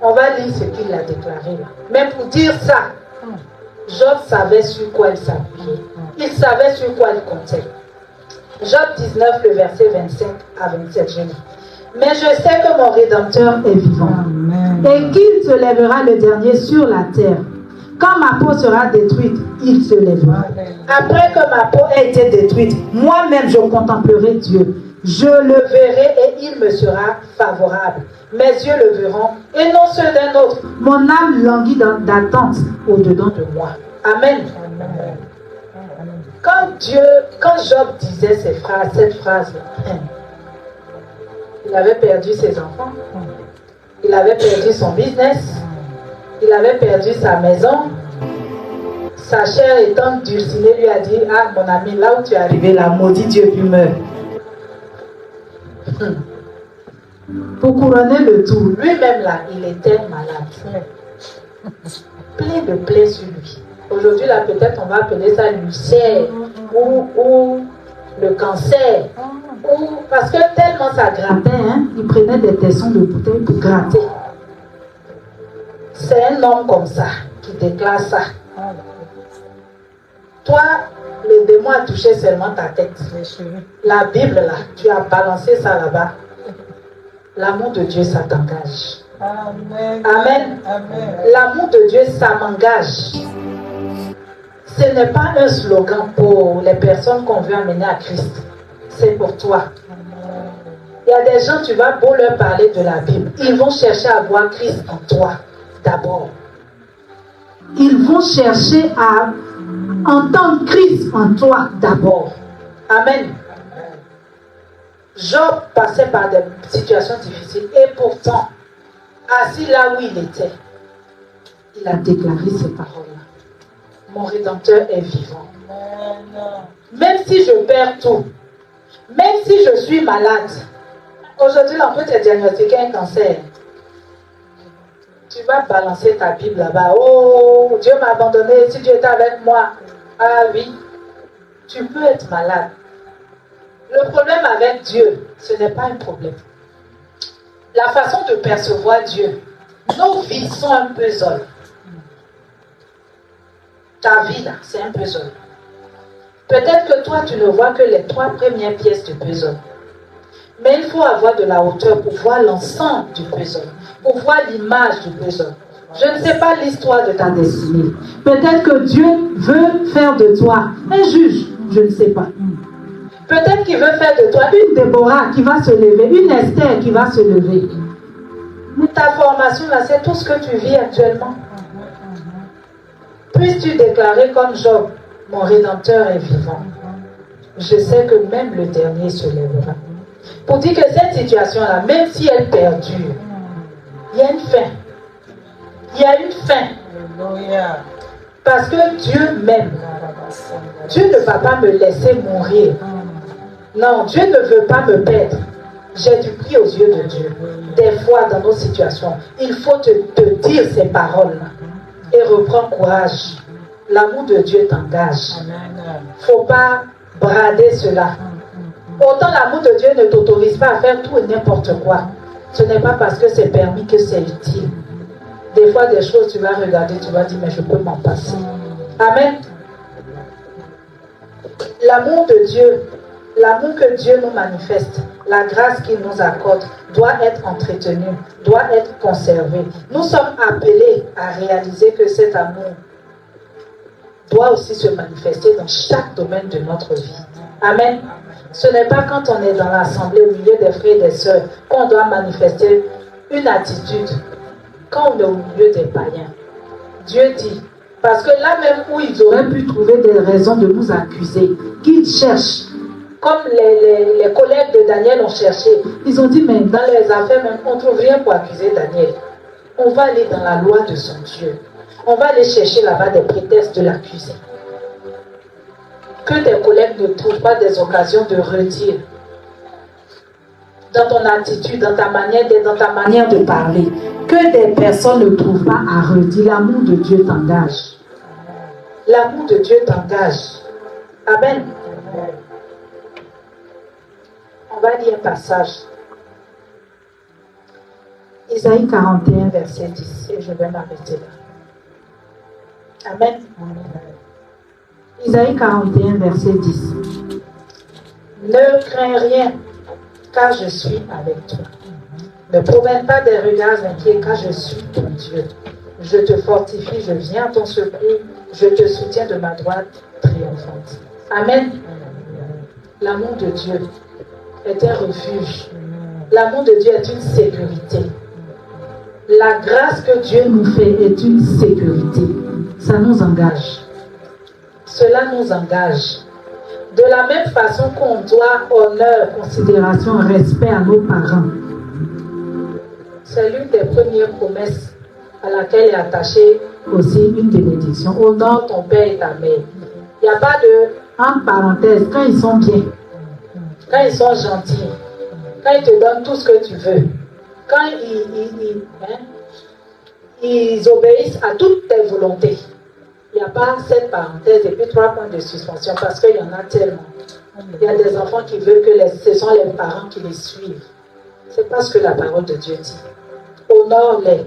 on va lire ce qu'il a déclaré là. Mais pour dire ça, Job savait sur quoi il s'appuyait. Il savait sur quoi il comptait. Job 19, le verset 25 à 27, je lis. Mais je sais que mon Rédempteur est vivant. Amen. Et qu'il se lèvera le dernier sur la terre. Quand ma peau sera détruite, il se lèvera. Amen. Après que ma peau ait été détruite, moi-même je contemplerai Dieu. Je le verrai et il me sera favorable. Mes yeux le verront et non ceux d'un autre. Mon âme languit d'attente au-dedans de moi. Amen. Amen. Quand Job disait cette phrase, il avait perdu ses enfants, il avait perdu son business, il avait perdu sa maison. Sa chère et tante Dulcinée lui a dit, ah mon ami, là où tu es arrivé, là, maudit Dieu, tu meurs. Pour couronner le tout, lui-même là, il était malade. Plein de plaies sur lui. Aujourd'hui là, peut-être on va appeler ça l'ulcère ou le cancer. Parce que tellement ça grattait, hein, il prenait des tessons de bouteille pour gratter. C'est un homme comme ça qui déclare ça. Toi, le démon a touché seulement ta tête. La Bible là, tu as balancé ça là-bas. L'amour de Dieu, ça t'engage. Amen. Amen. Amen. L'amour de Dieu, ça m'engage. Ce n'est pas un slogan pour les personnes qu'on veut amener à Christ. C'est pour toi. Il y a des gens, tu vas beau leur parler de la Bible. Ils vont chercher à voir Christ en toi, d'abord. Ils vont chercher à entendre Christ en toi, d'abord. Amen. Job passait par des situations difficiles et pourtant, assis là où il était, il a déclaré ces paroles-là. Mon Rédempteur est vivant. Même si je perds tout, même si je suis malade, aujourd'hui on peut te diagnostiquer un cancer. Tu vas balancer ta Bible là-bas. Oh, Dieu m'a abandonné, si Dieu était avec moi. Ah oui, tu peux être malade. Le problème avec Dieu, ce n'est pas un problème. La façon de percevoir Dieu, nos vies sont un puzzle. Ta vie là, c'est un puzzle. Peut-être que toi, tu ne vois que les 3 premières pièces du puzzle. Mais il faut avoir de la hauteur pour voir l'ensemble du puzzle, pour voir l'image du puzzle. Je ne sais pas l'histoire de ta destinée. Peut-être que Dieu veut faire de toi un juge, je ne sais pas. Peut-être qu'il veut faire de toi une Déborah qui va se lever, une Esther qui va se lever. Mais ta formation là, c'est tout ce que tu vis actuellement. Puisses-tu déclarer comme Job, mon Rédempteur est vivant. Je sais que même le dernier se lèvera. Pour dire que cette situation-là, même si elle perdure, il y a une fin. Il y a une fin. Parce que Dieu m'aime. Dieu ne va pas me laisser mourir. Non, Dieu ne veut pas me perdre. J'ai du prix aux yeux de Dieu. Des fois, dans nos situations, il faut te dire ces paroles-là. Et reprends courage. L'amour de Dieu t'engage. Il ne faut pas brader cela. Autant l'amour de Dieu ne t'autorise pas à faire tout et n'importe quoi. Ce n'est pas parce que c'est permis que c'est utile. Des fois, des choses, tu vas regarder, tu vas dire, mais je peux m'en passer. Amen. L'amour de Dieu, l'amour que Dieu nous manifeste, la grâce qu'il nous accorde, doit être entretenue, doit être conservée. Nous sommes appelés à réaliser que cet amour doit aussi se manifester dans chaque domaine de notre vie. Amen. Ce n'est pas quand on est dans l'assemblée au milieu des frères et des sœurs qu'on doit manifester une attitude. Quand on est au milieu des païens, Dieu dit, parce que là même où ils auraient pu trouver des raisons de nous accuser, qu'ils cherchent comme les collègues de Daniel ont cherché. Ils ont dit, mais dans les affaires même, on ne trouve rien pour accuser Daniel. On va aller dans la loi de son Dieu. On va aller chercher là-bas des prétextes de l'accuser. Que tes collègues ne trouvent pas des occasions de redire dans ton attitude, dans ta manière d'être, dans ta manière de parler. Que des personnes ne trouvent pas à redire. L'amour de Dieu t'engage. L'amour de Dieu t'engage. Amen. On va lire un passage. Isaïe 41, verset 10. Et je vais m'arrêter là. Amen. Isaïe 41, verset 10. Ne crains rien, car je suis avec toi. Ne promène pas des regards inquiets, car je suis ton Dieu. Je te fortifie, je viens à ton secours, je te soutiens de ma droite triomphante. Amen. L'amour de Dieu est un refuge. L'amour de Dieu est une sécurité. La grâce que Dieu nous fait est une sécurité. Ça nous engage. Cela nous engage. De la même façon qu'on doit honneur, considération, respect à nos parents. C'est l'une des premières promesses à laquelle est attachée aussi une bénédiction. Honore ton père et ta mère. Il n'y a pas de, entre parenthèses, quand ils sont bien, quand ils sont gentils, quand ils te donnent tout ce que tu veux, quand ils obéissent à toutes tes volontés. Il n'y a pas cette parenthèse et puis 3 points de suspension parce qu'il y en a tellement. Il y a des enfants qui veulent que ce sont les parents qui les suivent. C'est pas ce que la parole de Dieu dit. Honore-les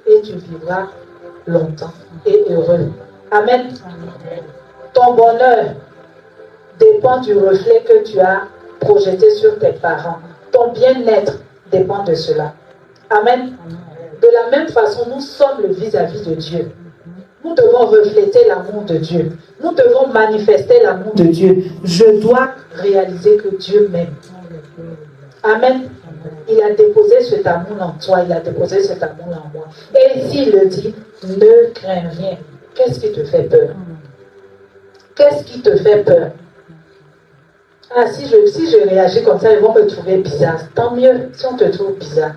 et tu vivras longtemps et heureux. Amen. Ton bonheur dépend du reflet que tu as projeté sur tes parents. Ton bien-être dépend de cela. Amen. De la même façon, nous sommes le vis-à-vis de Dieu. Nous devons refléter l'amour de Dieu. Nous devons manifester l'amour de Dieu. Je dois réaliser que Dieu m'aime. Amen. Il a déposé cet amour en toi. Il a déposé cet amour en moi. Et s'il le dit, ne crains rien. Qu'est-ce qui te fait peur? Qu'est-ce qui te fait peur? Ah, si je réagis comme ça, ils vont me trouver bizarre. Tant mieux si on te trouve bizarre.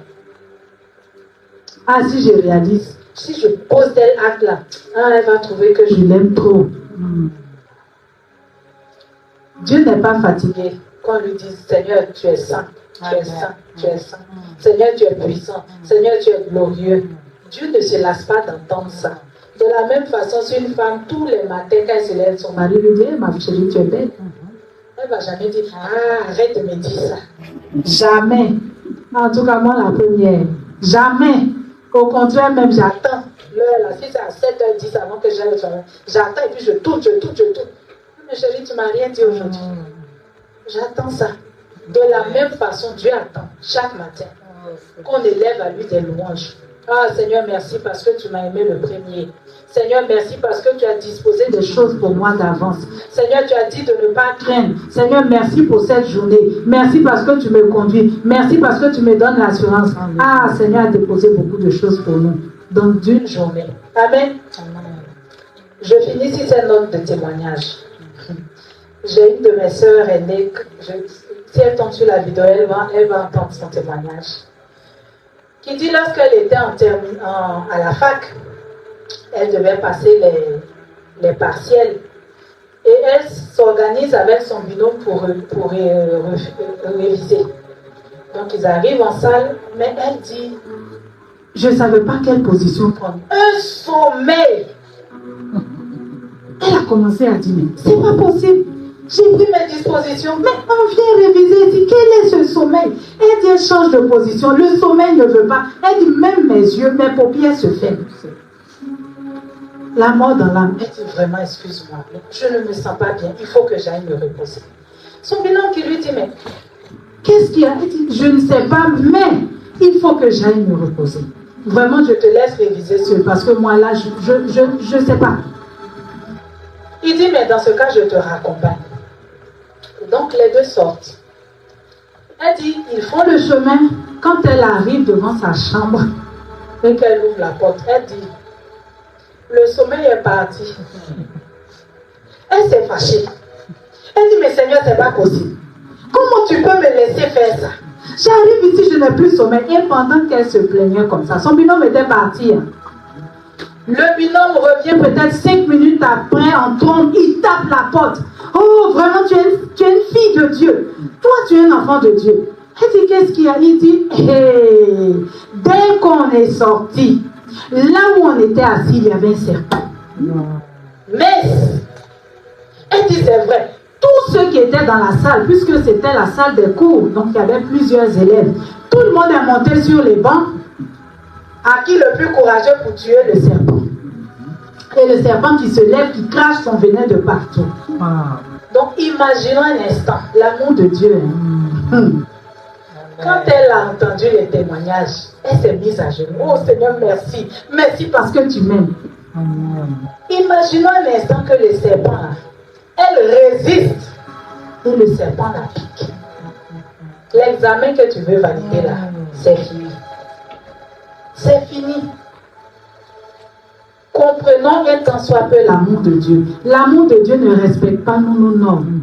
Ah, si je réalise, si je pose tel acte là, elle va trouver que je l'aime trop. Dieu n'est pas fatigué quand on lui dit Seigneur, tu es saint, tu es saint, tu es saint. Seigneur, tu es puissant. Seigneur, tu es glorieux. Dieu ne se lasse pas d'entendre ça. De la même façon, si une femme, tous les matins, quand elle se lève, son mari lui dit ma chérie, tu es belle. Elle ne va jamais dire arrête de me dire ça. Jamais. En tout cas, moi, la première. Jamais. Au contraire, même j'attends. L'heure, là, si c'est à 7h10 avant que j'aille au travail, j'attends et puis je tourne. Mais chérie, tu ne m'as rien dit aujourd'hui. J'attends ça. De la même façon, Dieu attend chaque matin qu'on élève à lui des louanges. Ah Seigneur, merci parce que tu m'as aimé le premier. Seigneur, merci parce que tu as disposé des choses pour moi d'avance. Seigneur, tu as dit de ne pas craindre. Seigneur, merci pour cette journée. Merci parce que tu me conduis. Merci parce que tu me donnes l'assurance. Ah, Seigneur a déposé beaucoup de choses pour nous dans d'une journée. Amen. Je finis sur cette note de témoignage. J'ai une de mes sœurs aînées. Si elle tombe sur la vidéo, elle va entendre son témoignage. Qui dit lorsqu'elle était à la fac, elle devait passer les partiels. Et elle s'organise avec son binôme pour réviser. Donc ils arrivent en salle, mais elle dit, je ne savais pas quelle position prendre. Un sommeil. Elle a commencé à dire, mais c'est pas possible. J'ai pris mes dispositions, mais on vient réviser. Elle dit, quel est ce sommeil? Elle dit, elle change de position. Le sommeil ne veut pas. Elle dit, même mes yeux, mes paupières se ferment. La mort dans l'âme. Elle dit, vraiment, excuse-moi, je ne me sens pas bien. Il faut que j'aille me reposer. Son binôme qui lui dit, mais qu'est-ce qu'il y a? Elle dit, je ne sais pas, mais il faut que j'aille me reposer. Vraiment, je te laisse réviser seul parce que moi, là, je ne sais pas. Il dit, mais dans ce cas, je te raccompagne. Donc, les deux sortent. Elle dit, ils font le chemin. Quand elle arrive devant sa chambre et qu'elle ouvre la porte, elle dit, le sommeil est parti. Elle s'est fâchée. Elle dit, mais Seigneur, c'est pas possible. Comment tu peux me laisser faire ça? J'arrive ici, je n'ai plus sommeil. Et pendant qu'elle se plaignait comme ça, son binôme était parti. Le binôme revient peut-être 5 minutes après, en trompe, il tape la porte. Oh, vraiment, tu es une fille de Dieu. Toi, tu es un enfant de Dieu. Elle dit, qu'est-ce qu'il y a? Il dit, hey, dès qu'on est sorti, là où on était assis, il y avait un serpent. Mais, elle dit, c'est vrai. Tous ceux qui étaient dans la salle, puisque c'était la salle des cours, donc il y avait plusieurs élèves, tout le monde est monté sur les bancs. À qui le plus courageux pour tuer le serpent? Et le serpent qui se lève, qui crache son venin de partout. Donc imaginons un instant l'amour de Dieu. Quand elle a entendu les témoignages, elle s'est mise à genoux. Oh Seigneur, merci. Merci parce que tu m'aimes. Imaginons un instant que le serpent, elle résiste. Et le serpent la pique. L'examen que tu veux valider là, c'est fini. C'est fini. Comprenons un tant soit peu l'amour de Dieu. L'amour de Dieu ne respecte pas nos normes.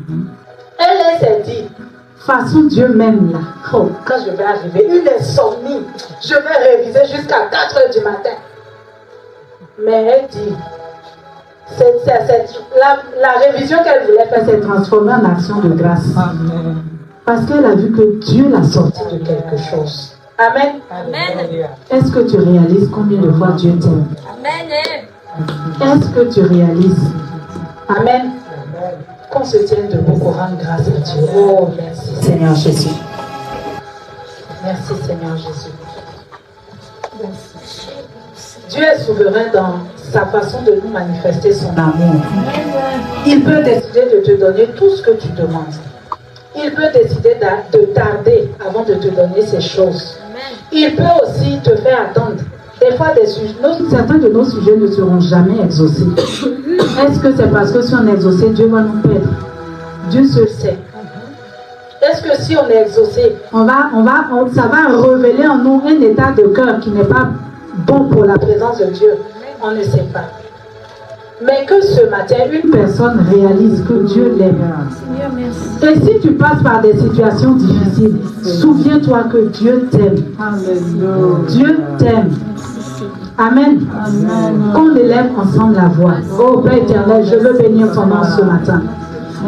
Elle s'est dit, façon Dieu m'aime là. Oh, quand je vais arriver, une insomnie, je vais réviser jusqu'à 4 h du matin. Mais elle dit, la révision qu'elle voulait faire s'est transformée en action de grâce. Amen. Parce qu'elle a vu que Dieu l'a sortie de quelque chose. Amen. Amen. Est-ce que tu réalises combien de fois Dieu t'aime? Amen. Est-ce que tu réalises? Amen. Qu'on se tienne debout pour rendre grâce à Dieu. Oh, merci Seigneur Jésus. Merci Seigneur Jésus. Merci. Dieu est souverain dans sa façon de nous manifester son amour. Il peut décider de te donner tout ce que tu demandes. Il peut décider de tarder avant de te donner ces choses. Il peut aussi te faire attendre. Des fois, certains de nos sujets ne seront jamais exaucés. Est-ce que c'est parce que si on est exaucé, Dieu va nous perdre? Dieu se le sait. Est-ce que si on est exaucé, ça va révéler en nous un état de cœur qui n'est pas bon pour la présence de Dieu? On ne sait pas. Mais que ce matin, une personne réalise que Dieu l'aime. Et si tu passes par des situations difficiles, souviens-toi que Dieu t'aime. Dieu t'aime. Amen. Qu'on élève ensemble la voix. Oh Père éternel, je veux bénir ton nom ce matin.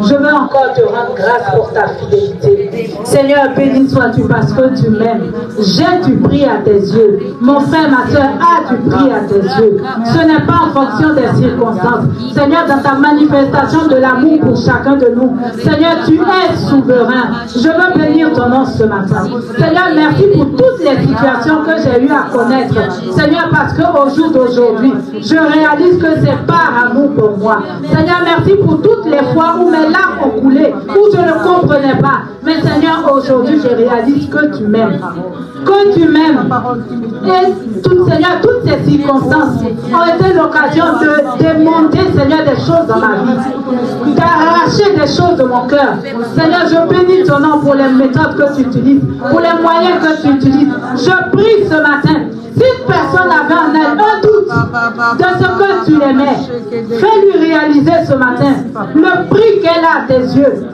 Je veux encore te rendre grâce pour ta fidélité. Seigneur, béni sois-tu parce que tu m'aimes. J'ai du prix à tes yeux. Mon frère, ma soeur a du prix à tes yeux. Ce n'est pas en fonction des circonstances. Seigneur, dans ta manifestation de l'amour pour chacun de nous, Seigneur, tu es souverain. Je veux bénir ton nom ce matin. Seigneur, merci pour toutes les situations que j'ai eu à connaître. Seigneur, parce qu'au jour d'aujourd'hui, je réalise que c'est par amour pour moi. Seigneur, merci pour toutes les fois où mes larmes ont coulé, où je ne comprenais pas. Mais Seigneur, aujourd'hui, je réalise que tu m'aimes. Que tu m'aimes. Et Seigneur, toutes ces circonstances ont été l'occasion de démonter, Seigneur, des choses dans ma vie. D'arracher des choses de mon cœur. Seigneur, je bénis ton nom pour les méthodes que tu utilises, pour les moyens que tu utilises. Je prie ce matin. Si une personne avait en elle un doute de ce que tu l'aimais, fais-lui réaliser ce matin le prix qu'elle a à tes yeux.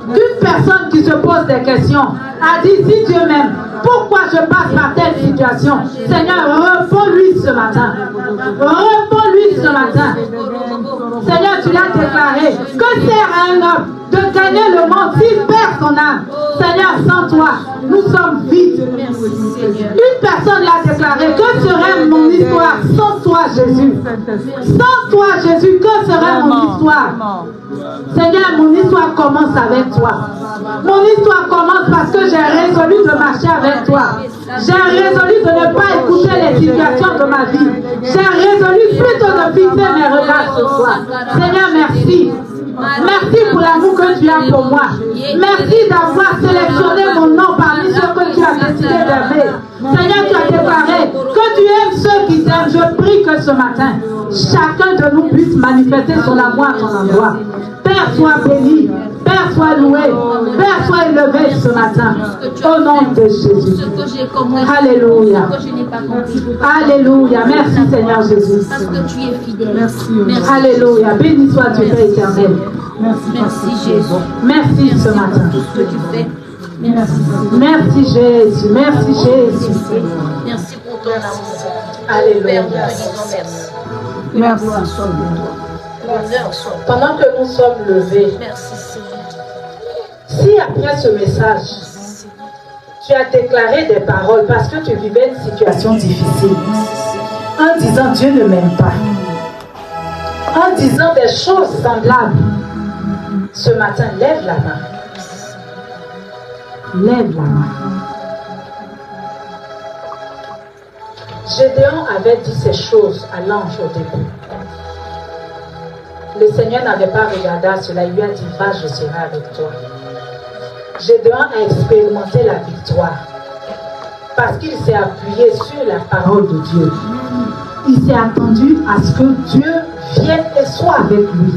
Une personne qui se pose des questions a dit, si Dieu m'aime, pourquoi je passe par telle situation? Seigneur, réponds-lui ce matin. Réponds-lui ce matin. Seigneur, tu l'as déclaré. Que sert à un homme de gagner le monde s'il perd son âme? Seigneur, sans toi, nous sommes vides. Une personne l'a déclaré. Que serait mon histoire sans toi, Jésus? Sans toi, Jésus, que serait mon histoire? Seigneur, mon histoire commence avec toi. Mon histoire commence parce que j'ai résolu de marcher avec toi. J'ai résolu de ne pas écouter les situations de ma vie. J'ai résolu plutôt de fixer mes regards sur toi. Seigneur, merci. Merci pour l'amour que tu as pour moi. Merci d'avoir sélectionné mon nom parmi ceux que tu as décidé d'aimer. Seigneur, tu as déclaré que tu aimes ceux qui t'aiment. Je prie que ce matin, chacun de nous puisse manifester son amour à ton endroit. Père, sois béni. Père, sois loué. Père, sois élevé ce matin. Au nom de Jésus. Alléluia. Alléluia. Merci Seigneur Jésus. Parce que tu es fidèle. Merci. Alléluia. Béni sois-tu, Père éternel. Merci Jésus. Merci ce matin. Tout ce que tu fais. Merci. Merci Jésus. Merci Jésus. Merci pour ton amour. Alléluia. Père, nous te disons merci. Merci. L'honneur soit. Pendant que nous sommes levés, Merci Seigneur. si après ce message, tu as déclaré des paroles parce que tu vivais une situation difficile, en disant Dieu ne m'aime pas, en disant des choses semblables, ce matin, lève la main. Lève la main. Gédéon avait dit ces choses à l'ange au début. Le Seigneur n'avait pas regardé à cela, il lui a dit, va, je serai avec toi. Gédéon a expérimenté la victoire parce qu'il s'est appuyé sur la parole de Dieu. Il s'est attendu à ce que Dieu vienne et soit avec lui.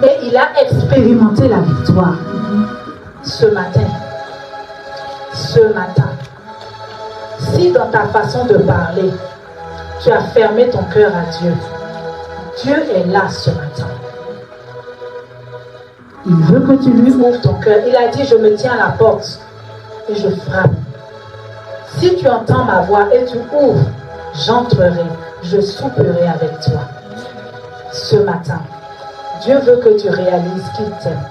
Et il a expérimenté la victoire. Ce matin, si dans ta façon de parler, tu as fermé ton cœur à Dieu, Dieu est là ce matin. Il veut que tu lui ouvres ton cœur. Il a dit, je me tiens à la porte et je frappe. Si tu entends ma voix et tu ouvres, j'entrerai, je souperai avec toi. Ce matin, Dieu veut que tu réalises qu'il t'aime.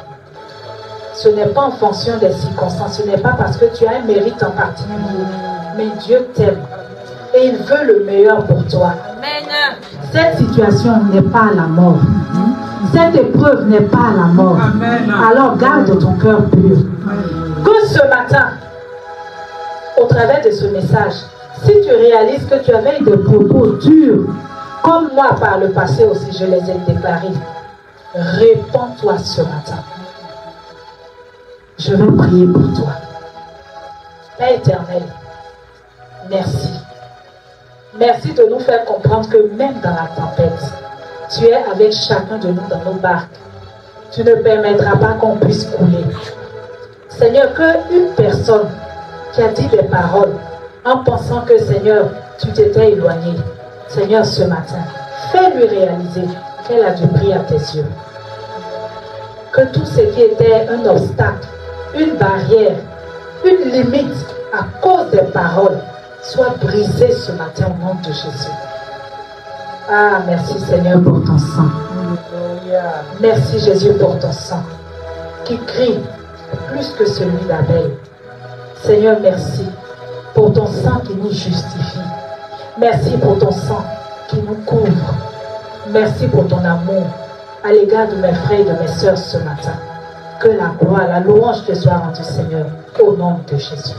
Ce n'est pas en fonction des circonstances, ce n'est pas parce que tu as un mérite en particulier, mais Dieu t'aime et il veut le meilleur pour toi. Amen. Cette situation n'est pas la mort. Cette épreuve n'est pas la mort. Amen. Alors garde ton cœur pur. Que ce matin, au travers de ce message, si tu réalises que tu avais des propos durs, comme moi par le passé aussi je les ai déclarés, réponds-toi ce matin. Je vais prier pour toi. Père éternel, merci. Merci de nous faire comprendre que même dans la tempête, tu es avec chacun de nous dans nos barques. Tu ne permettras pas qu'on puisse couler. Seigneur, qu'une personne qui a dit des paroles en pensant que, Seigneur, tu t'étais éloigné, Seigneur, ce matin, fais-lui réaliser qu'elle a du prix à tes yeux. Que tout ce qui était un obstacle, une barrière, une limite à cause des paroles soit brisé ce matin au nom de Jésus. Ah, merci Seigneur pour ton sang. Merci Jésus pour ton sang qui crie plus que celui d'Abel. Seigneur, merci pour ton sang qui nous justifie. Merci pour ton sang qui nous couvre. Merci pour ton amour à l'égard de mes frères et de mes sœurs ce matin. Que la gloire, la louange te soit rendue, Seigneur, au nom de Jésus.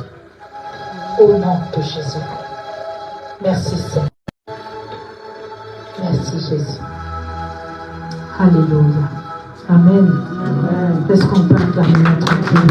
Au nom de Jésus. Merci, Seigneur. Merci, Jésus. Alléluia. Amen. Est-ce qu'on peut acclamer notre Dieu?